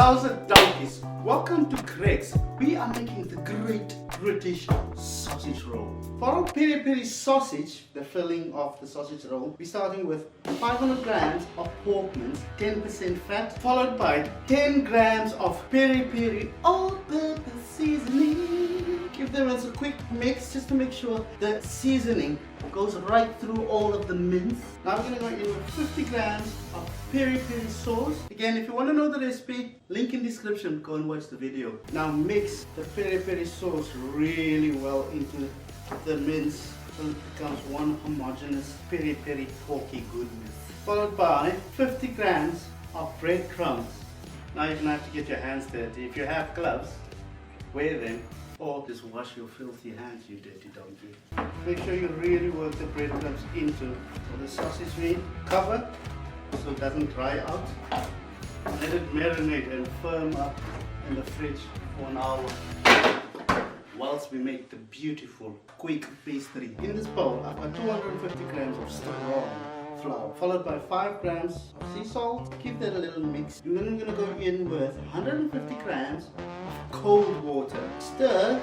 How's it, donkeys? Welcome to Greg's. We are making the great British sausage roll. For our peri sausage, the filling of the sausage roll, we're starting with 500 grams of pork mince, 10% fat, followed by 10 grams of peri all-purpose seasoning. Give them as a quick mix just to make sure the seasoning goes right through all of the mince. Now we're going to go in with 50 grams of peri sauce. Again, if you want to know the recipe, link in description, go and watch the video. Now mix the peri sauce really well into the mince until it becomes one homogeneous peri porky goodness. Followed by 50 grams of breadcrumbs. Now you're going to have to get your hands dirty. If you have gloves, wear them. Or just wash your filthy hands, you dirty donkey. Make sure you really work the breadcrumbs into the sausage meat. Cover so it doesn't dry out. Let it marinate and firm up in the fridge for an hour whilst we make the beautiful quick pastry. In this bowl, I've got 250 grams of strong flour, followed by 5 grams of sea salt. Give that a little mix. And then I'm going to go in with 150 grams of cold water. Stir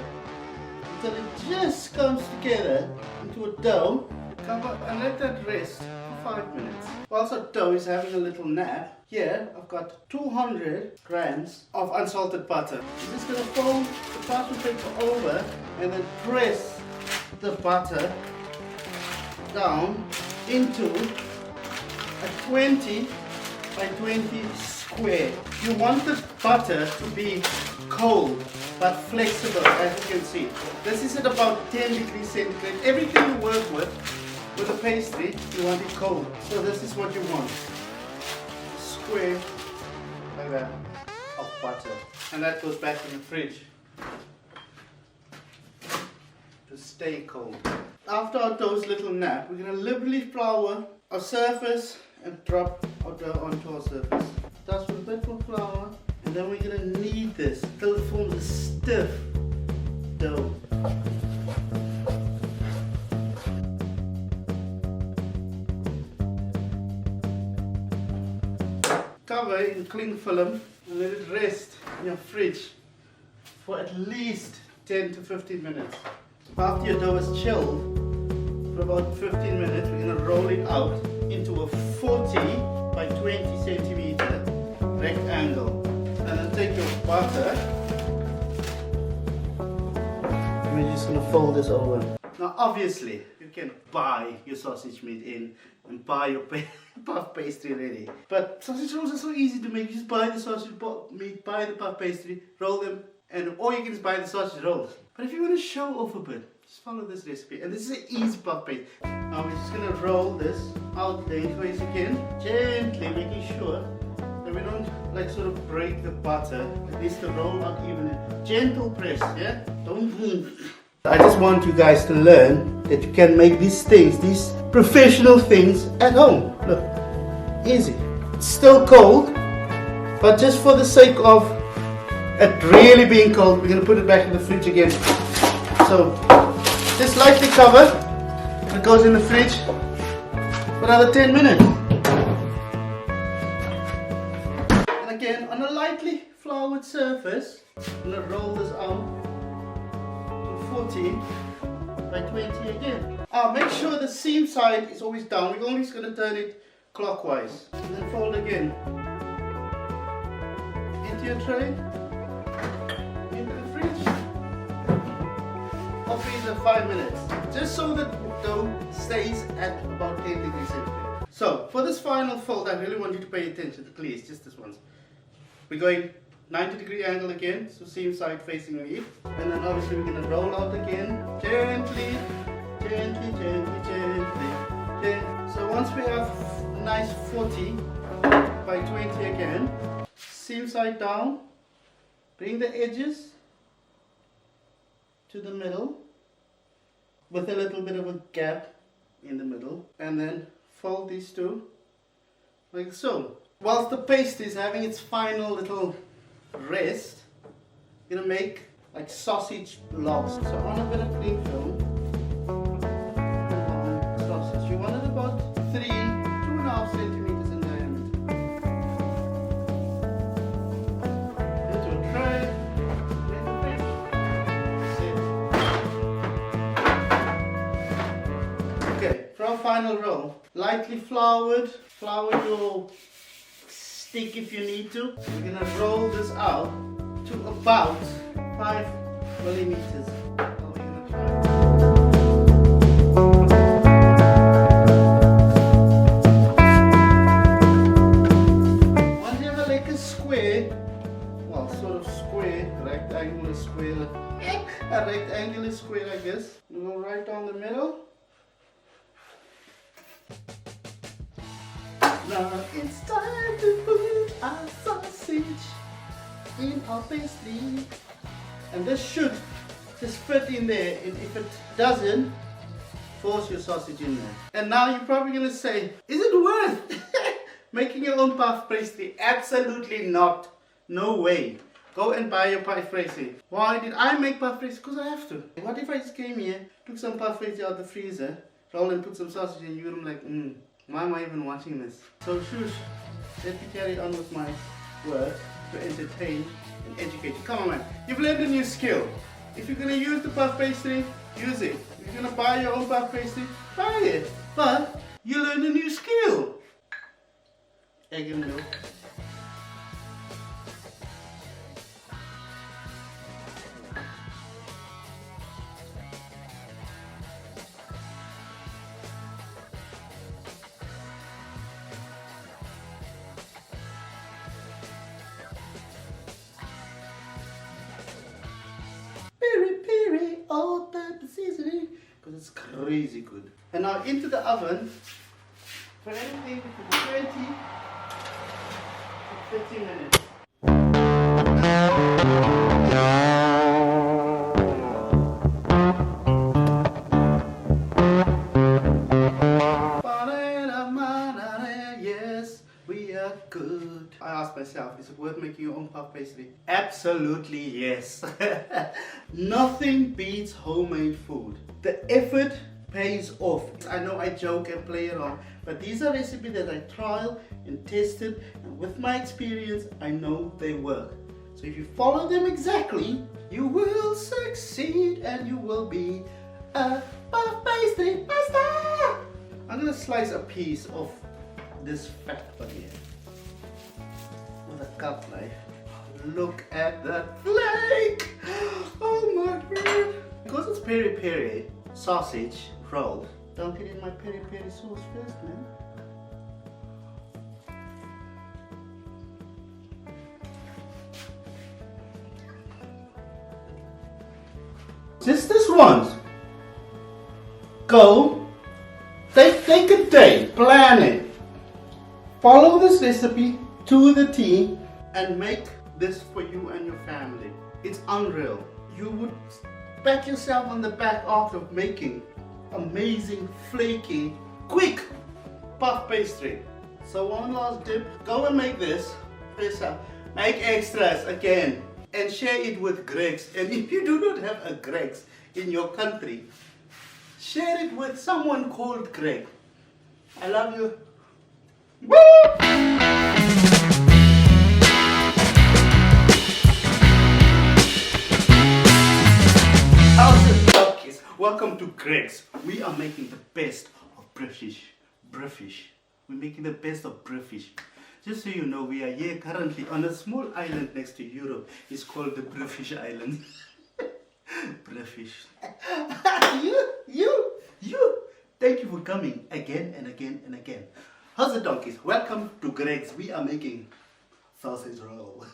until it just comes together into a dough. Cover and let that rest for 5 minutes. Whilst our dough is having a little nap, here I've got 200 grams of unsalted butter. I'm just going to fold the parchment paper over and then press the butter down into a 20 by 20 square. You want the butter to be cold but flexible, as you can see. This is at about 10 degrees centigrade. Everything you work with a pastry, you want it cold. So this is what you want. Square like that of butter. And that goes back in the fridge to stay cold. After our dough's little nap, we're going to liberally flour our surface and drop our dough onto our surface. Start with a bit more flour, and then we're going to knead this till it forms a stiff dough. Cover in cling film and let it rest in your fridge for at least 10 to 15 minutes. After your dough is chilled for about 15 minutes, we're going to roll it out into a 40 by 20 centimeter rectangle. And then take your butter and we're just going to fold this over. Now obviously you can buy your sausage meat in and buy your puff pastry ready. But sausage rolls are so easy to make. You just buy the sausage meat, buy the puff pastry, roll them, or you can just buy the sausage rolls. But if you want to show off a bit, just follow this recipe. And this is an easy puff pastry. Now we're just going to roll this out lengthways again, gently making sure that we don't like sort of break the butter. At least to roll out evenly. Gentle press, yeah? Don't move. I just want you guys to learn that you can make these things, these professional things at home. Look, easy. It's still cold, but just for the sake of it really being cold, we're going to put it back in the fridge again. So, just lightly cover. It goes in the fridge for another 10 minutes. And again, on a lightly floured surface, I'm going to roll this out. 40 by 20 again. Make sure the seam side is always down. We're only just going to turn it clockwise. And then fold again. Into your tray. Into the fridge. Or freezer 5 minutes. Just so the dough stays at about 10 degrees centigrade. So, for this final fold, I really want you to pay attention, please, just this once. We're going 90-degree angle again, so seam side facing me. And then obviously we're going to roll out again, gently. So once we have a nice 40 by 20 again, seam side down, bring the edges to the middle with a little bit of a gap in the middle, and then fold these two like so. Whilst the paste is having its final little rest, you're going to make like sausage blocks. So on a bit of cling film, sausage. You want it about 2.5 centimeters in diameter. final roll. Lightly floured. Flour your stick if you need to. We're gonna roll this out to about 5 millimeters. Oh, we're gonna try. Once you have like a square, well, sort of square, rectangular square, a rectangular square, I guess. You go right down the middle. Now it's time to put our sausage in our pastry. And this should just fit in there. And if it doesn't, force your sausage in there. And now you're probably going to say, is it worth making your own puff pastry? Absolutely not. No way. Go and buy your puff pastry. Why did I make puff pastry? Because I have to. What if I just came here, took some puff pastry out of the freezer, rolled and put some sausage in, you would be like, why am I even watching this? So shush, let me carry on with my work to entertain and educate you. Come on man, you've learned a new skill. If you're going to use the puff pastry, use it. If you're going to buy your own puff pastry, buy it. But you learned a new skill. Egg and milk. Peri, all purpose seasoning, because it's crazy good. And now into the oven for anything between 20 to 30 minutes. Yes, we are good. I asked myself, is it worth making your own puff pastry? Absolutely yes. Nothing beats homemade food. The effort pays off. I know I joke and play around, but these are recipes that I tried and tested, and with my experience, I know they work. So if you follow them exactly, you will succeed and you will be a puff pastry master. I'm gonna slice a piece of this fat one here with a cup knife. Look at that flake! Oh my god! Because it's peri peri sausage roll, don't get in my peri peri sauce first, man. Just this once. Go. Take a day, plan it. Follow this recipe to the T and make this for you and your family. It's unreal. You would pat yourself on the back after making amazing, flaky, quick puff pastry. So one last tip, go and make this for yourself. Make extras again and share it with Greg's. And if you do not have a Greg's in your country, share it with someone called Greg. I love you. Woo! Welcome to Greg's. We are making the best of British. We're making the best of British. Just so you know, we are here currently on a small island next to Europe. It's called the British Island. British. You. Thank you for coming again and again and again. How's it, donkeys? Welcome to Greg's. We are making sausage roll.